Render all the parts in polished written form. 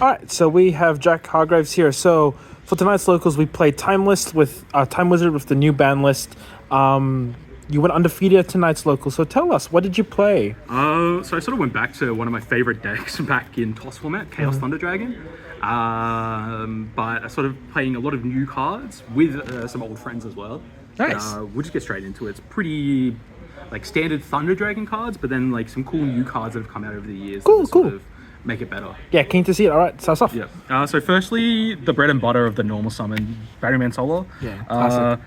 All right, so we have Jack Hargraves here. So for tonight's locals, we played Time Wizard with the new ban list. You went undefeated at tonight's local. So tell us, what did you play? So I sort of went back to one of my favorite decks back in TOS format, Chaos Thunder Dragon. But I sort of playing a lot of new cards with some old friends as well. Nice. We'll just get straight into it. It's pretty like standard Thunder Dragon cards, but then like some cool new cards that have come out over the years. Cool. Sort of make it better. Yeah, keen to see it. All right, start us off. Yeah. So firstly, the bread and butter of the normal summon, Barryman Solar. Yeah, classic.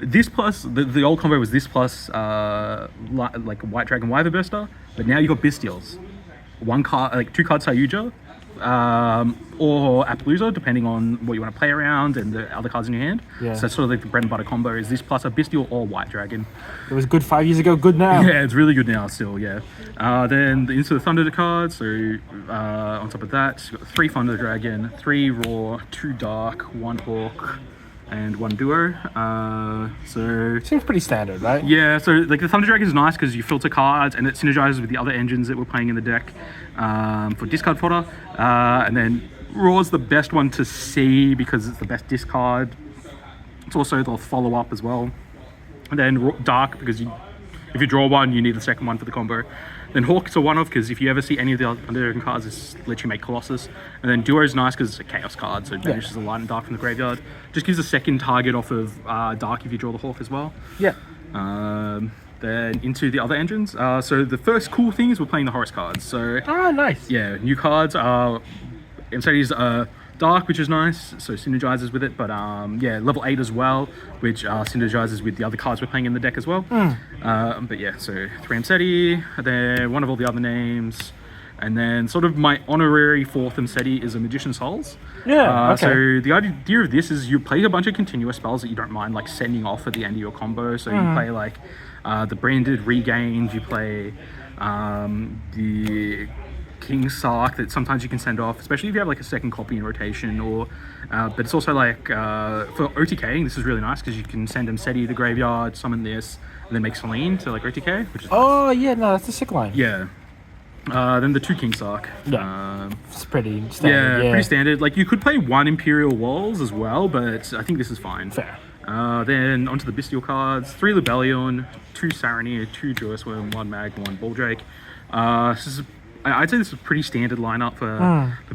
This plus, the old combo was this plus like White Dragon Wyver Burster, but now you got Bystials. One card, like 2 cards Sayuja, or Appaloosa, depending on what you want to play around and the other cards in your hand. Yeah. So it's sort of like the bread and butter combo is this plus a Bystial or White Dragon. It was good 5 years ago, good now. Yeah, it's really good now still, yeah. Then into the Thunder cards, so on top of that, you've got 3 Thunder Dragon, 3 Raw, 2 Dark, 1 Hawk, and 1 Duo. So Seems pretty standard, right? yeah, so like the Thunder Dragon is nice because you filter cards and it synergizes with the other engines that we're playing in the deck for discard fodder. And then Raw's the best one to see because it's the best discard. It's also the follow-up as well. And then Dark because if you draw one, you need a second one for the combo. Then Hawk's a one-off because if you ever see any of the Thunder Dragon cards, it's literally make Colossus. And then Duo is nice because it's a Chaos card, so it banishes a light and dark from the graveyard. Just gives a second target off of Dark if you draw the Hawk as well. Yeah. Then into the other engines. So the first cool thing is we're playing the Horus cards. So Nice. yeah, new cards. Mercedes Dark, which is nice, so synergizes with it. But yeah, level 8 as well, which synergizes with the other cards we're playing in the deck as well. But yeah, so 3 Amseti, then one of all the other names, and then sort of my honorary 4th Amseti is a Magician's Souls. Yeah, okay. So the idea of this is you play a bunch of continuous spells that you don't mind like sending off at the end of your combo. So you play like the Branded Regained, you play the King Sark that sometimes you can send off, especially if you have like a second copy in rotation, or but it's also like for OTKing, this is really nice because you can send Amseti to the graveyard, summon this, and then make Selene to like OTK, which is Oh, yeah, no, that's a sick line. yeah. Then the 2 King Sark. It's pretty standard. Yeah, pretty standard. Like you could play 1 Imperial Walls as well, but I think this is fine. Fair. Then onto the Bystial cards, 3 Libellion, 2 Saranir, 2 Duosworm, 1 Mag, 1 Balldrake. I'd say this is a pretty standard lineup for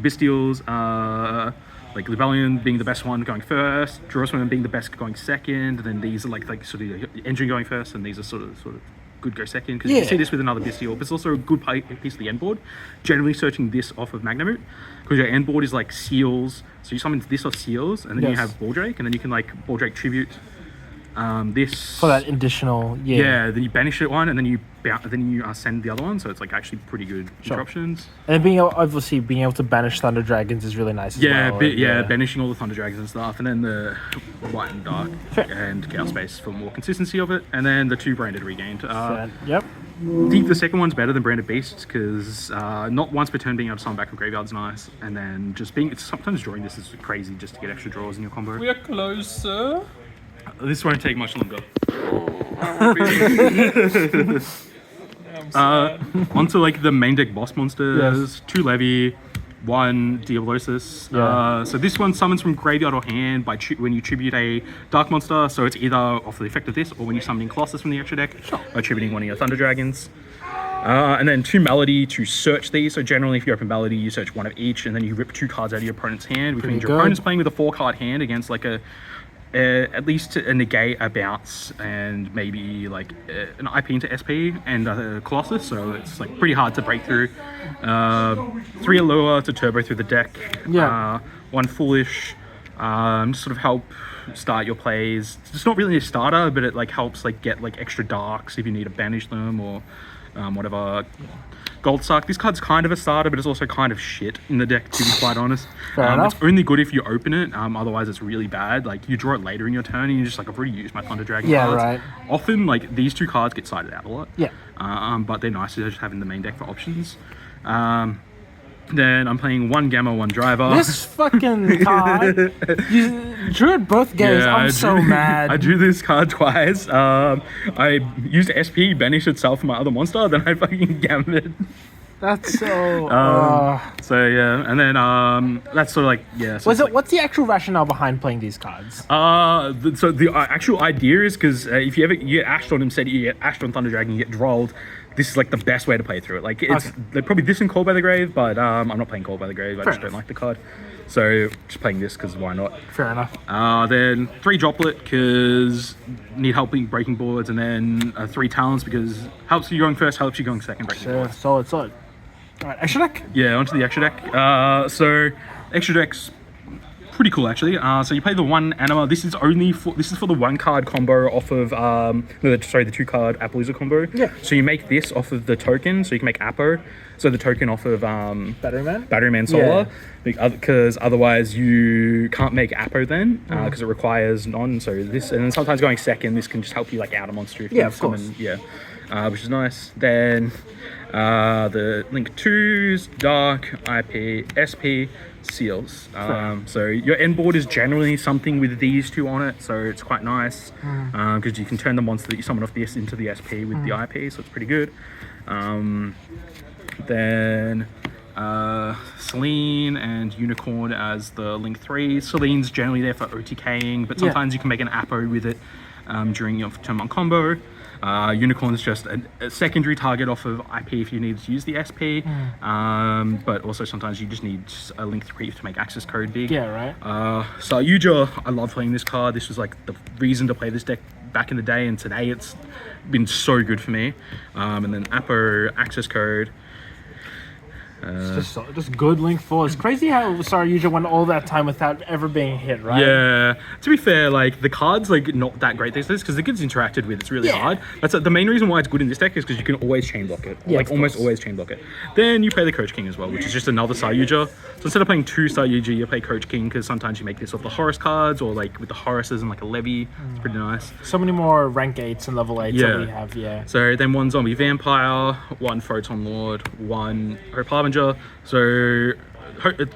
Bystials. Like Libellion being the best one going first, Duosworm being the best going second, and then these are like sort of engine going first, and these are sort of good go second, because you can see this with another Bystial, but it's also a good piece of the end board. Generally searching this off of Magnamoot, because your end board is like seals, so you summon this off seals, and then you have Balldrake, and then you can like Balldrake tribute this For that additional, then you banish it one, and then you send the other one, so it's like actually pretty good interruptions. And being able to banish Thunder Dragons is really nice as well. Banishing all the Thunder Dragons and stuff, and then the White and Dark and Chaos Space for more consistency of it, and then the 2 Branded Regained. Yep. I think the second one's better than Branded Beasts because not once per turn being able to summon back from graveyard's nice, and then just sometimes drawing this is crazy just to get extra draws in your combo. We are closer. This won't take much longer. Onto like the main deck boss monsters. 2 Levy, 1 Diablosis. So this one summons from graveyard or hand when you tribute a dark monster. So it's either off the effect of this, or when you're summoning Colossus from the extra deck by tributing one of your Thunder Dragons. And then 2 Melody to search these. So generally, if you open Melody, you search 1 of each, and then you rip 2 cards out of your opponent's hand, which means your opponent's playing with a 4-card hand against like at least a negate, a bounce, and maybe like an IP into SP and a Colossus, so it's like pretty hard to break through. 3 Allure to turbo through the deck. 1 Foolish, just sort of help start your plays. It's not really a starter, but it like helps like get like extra darks if you need to banish them or whatever. Gold Suck. This card's kind of a starter, but it's also kind of shit in the deck, to be quite honest. It's only good if you open it, otherwise it's really bad. Like, you draw it later in your turn, and you're just like, I've already used my Thunder Dragon cards. Right. Often, like, these 2 cards get sided out a lot. Yeah. But they're nice to just have in the main deck for options. Then I'm playing 1 Gamma, 1 Driver. This fucking card. You drew it both games. Yeah, I'm so mad. I drew this card twice. I used SP, banish itself from my other monster, then I fucking gammed it. That's so... So yeah, and then that's sort of like So What's the actual rationale behind playing these cards? So the actual idea is because if you ever you get Ashed on instead, you get Ashed on Thunder Dragon, you get Drolled. This is like the best way to play through it. Like it's they're probably this and Call by the Grave, but I'm not playing Call by the Grave. I just don't like the card. So just playing this because why not? Fair enough. Then 3 Droplet because need help breaking boards, and then 3 Talents because helps you going first, helps you going second breaking boards. Solid. All right, extra deck. Yeah, onto the extra deck. So extra deck's pretty cool actually. So you play the 1 anima. This is for the 1 card combo off of the 2 card Appaloosa combo. Yeah. So you make this off of the token, so you can make Appo. So the token off of Battery Man Solar, because otherwise you can't make Appo then, because it requires non. So this, and then sometimes going second, this can just help you like out a monster if you of course. Which is nice. Then the Link 2s, Dark, IP, SP, Seals. So your end board is generally something with these 2 on it, so it's quite nice because you can turn the monster that you summon off this into the SP with the IP, so it's pretty good. Then Selene and Unicorn as the Link 3. Selene's generally there for OTKing, but sometimes you can make an Appo with it during your turn 1 combo. Unicorn's just a secondary target off of IP if you need to use the SP, but also sometimes you just need a Link 3 to make access code big. Yeah, right. Sayuja, I love playing this card. This was like the reason to play this deck back in the day, and today it's been so good for me. And then Appo, access code. It's just good Link 4. It's crazy how Sayuja went all that time without ever being hit, right? Yeah. To be fair, like the card's like not that great these days because it gets interacted with. It's really hard. That's the main reason why it's good in this deck is because you can always chain block it. Yeah, like almost always chain block it. Then you play the Coach King as well, which is just another Sayuja. So instead of playing 2 Sayuja, you play Coach King because sometimes you make this off the Horus cards or like with the Horuses and like a Levy. It's pretty nice. So many more rank 8s and level 8s that we have, So then 1 Zombie Vampire, 1 Photon Lord, 1 Hope Harbinger. So you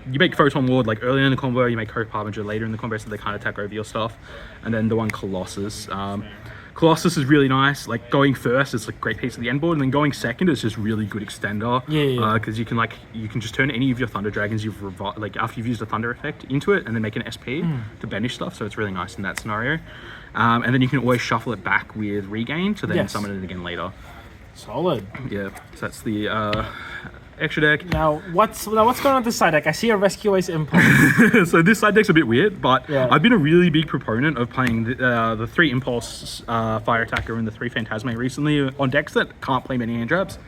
make Photon Lord like earlier in the combo, you make Hope Harbinger later in the combo, so they can't attack over your stuff. And then the 1 Colossus. Colossus is really nice. Like going first, it's like a great piece of the end board, and then going second is just really good extender. Because you can just turn any of your Thunder Dragons like after you've used a Thunder effect into it, and then make an SP to banish stuff. So it's really nice in that scenario. And then you can always shuffle it back with Regain to then summon it again later. Solid. Yeah. So that's the extra deck. Now what's going on with this side deck? I see a Rescue Ace Impulse. So this side deck's a bit weird, but I've been a really big proponent of playing the 3 Impulse Fire Attacker and the 3 Phantasme recently on decks that can't play many hand traps.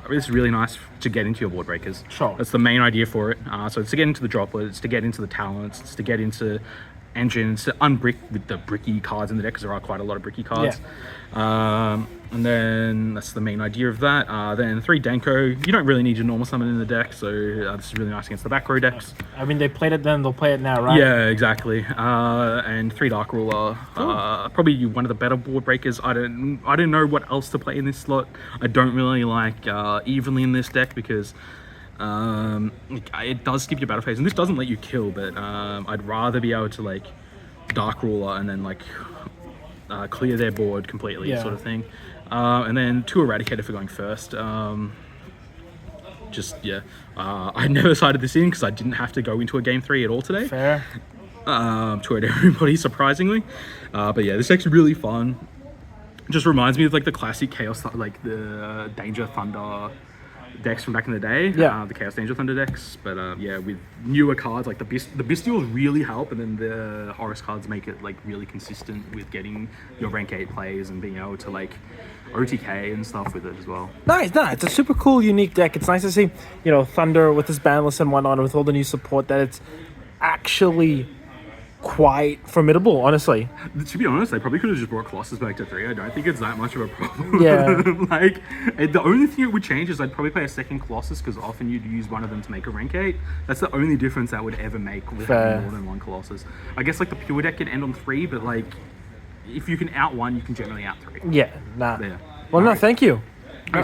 It's really nice to get into your board breakers. Sure. That's the main idea for it. So it's to get into the Droplet, it's to get into the Talents, it's to get into Engines, to unbrick with the bricky cards in the deck, because there are quite a lot of bricky cards. And then that's the main idea of that. Then 3 Denko. You don't really need your normal summon in the deck, so this is really nice against the back row decks. I mean, they played it then, they'll play it now, right? Yeah, exactly. And 3 Dark Ruler. Cool. Probably one of the better board breakers. I don't know what else to play in this slot. I don't really like Evenly in this deck because it does skip your battle phase, and this doesn't let you kill, but I'd rather be able to like Dark Ruler and then like clear their board completely, sort of thing. And then 2 Eradicator for going first. I never sided this in because I didn't have to go into a game 3 at all today. Fair. To everybody, surprisingly. But yeah, this deck's really fun. It just reminds me of like the classic Chaos, like the Danger Thunder decks from back in the day. The Chaos Danger Thunder decks. But with newer cards like the Bystials really help, and then the Horus cards make it like really consistent with getting your rank 8 plays and being able to like OTK and stuff with it as well. Nice. It's a super cool, unique deck. It's nice to see, Thunder with this ban list and whatnot, with all the new support, that it's actually quite formidable, honestly. To be honest, they probably could have just brought Colossus back to 3. I don't think it's that much of a problem. Yeah. The only thing it would change is I'd probably play a second Colossus, because often you'd use one of them to make a rank 8. That's the only difference that would ever make with having more than 1 Colossus. I guess like the pure deck can end on 3, but like if you can out 1, you can generally out 3. Yeah. Well, no, thank you.